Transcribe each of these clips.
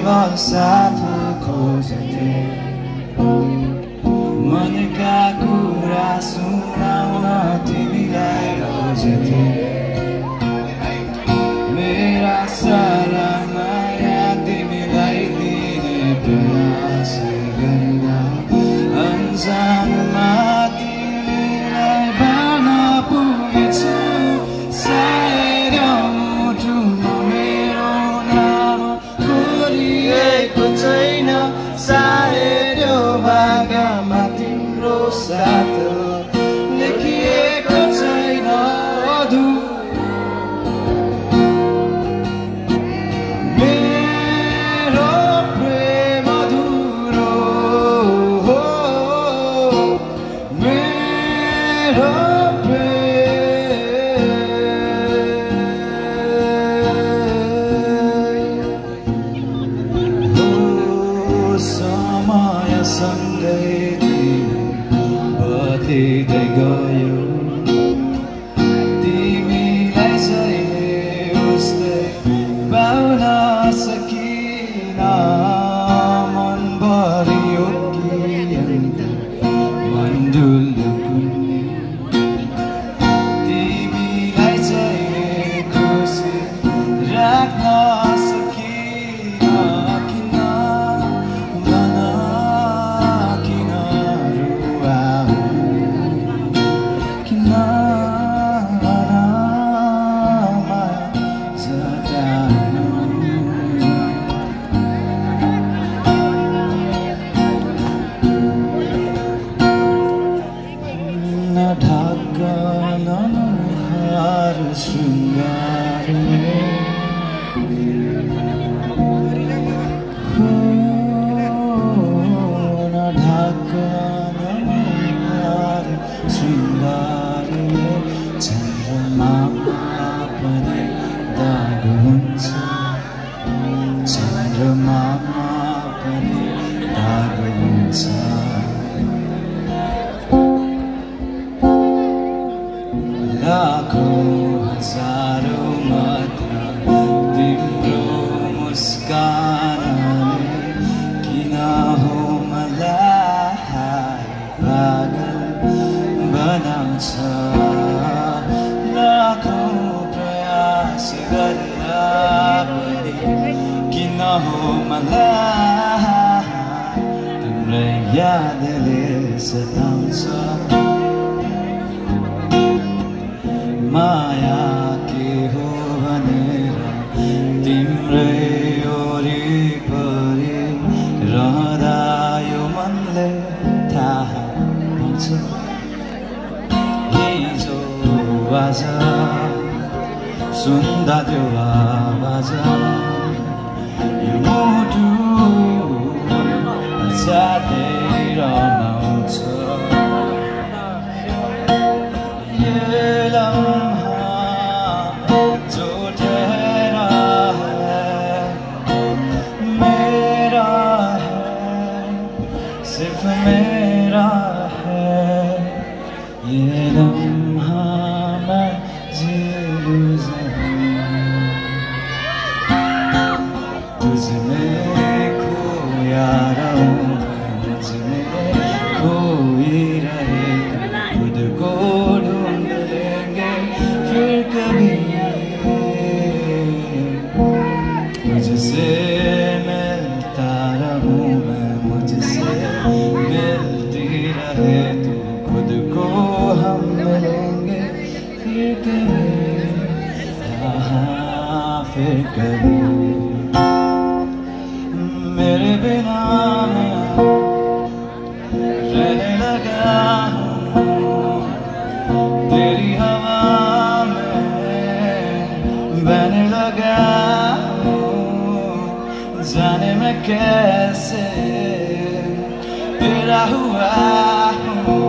जीवन साथ खोजेथे मनका कुरा सुनाउन तिमीलाई खोजेथे मेरा सारा माया तिमीलाई दिने प्रयास गर्दा अन्जानमा तिमीलाई भन्न पुगेछु सायद मुटुमा मेरो नाम कोरिएको छैन सायद यो भाग्यमा तिम्रो साथ लेखिएको छैन मेरो प्रेम अधुरो मेरो सँगै बतिँदै गयो तिमीलाई चाहिँ उस्तै पाउन सकिन मन भरियो कि मन डुल्यो कुन्नी तिमीलाई चाहिँ खुसी राख्न ढाकन हार शृङ्गार ढाकन हार शृङ्गार चन्द्रमामा पनि दाग हुन्छ चन्द्रमामा पनि दाग हुन्छ लाखौं हजारौं मात्र तिम्रो मुस्कानले किन हो मलाई पागल बनाउँछ लाखौं प्रयास गर्दा पनि किन हो मलाई तिम्रै यादले सताउँछ माया के हो भनेर तिम्रै वरिपरि रहँदा यो मनले थाहा पाउँछ हिजो आज सुन्दा त्यो आवाज यो मुटु साथै रमाउँछ सिर्फ मेरा है ये लम्हा मैं जी लूँ तुझ में खोया रहूं मुझ में खोई रहे खुद को ढूंढ लेंगे फिर कभी तुझसे मिलता रहूं मैं मुझसे मिलती रहे तू खुद को हम मिलेंगे फिर कभी फिर कभी मेरे बिना मैं रहने लगा हूँ तेरी हवा में बहने लगा हूँ जाने मैं कैसे तेरा हुआ हूँ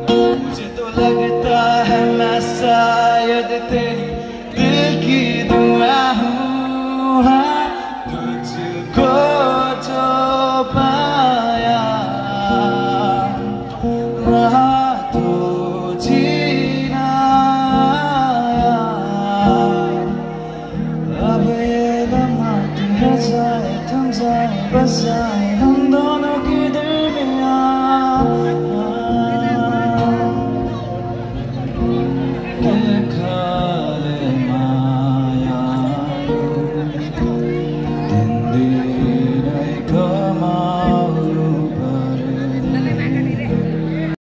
मुझे तो लगता है मैं शायद तेरा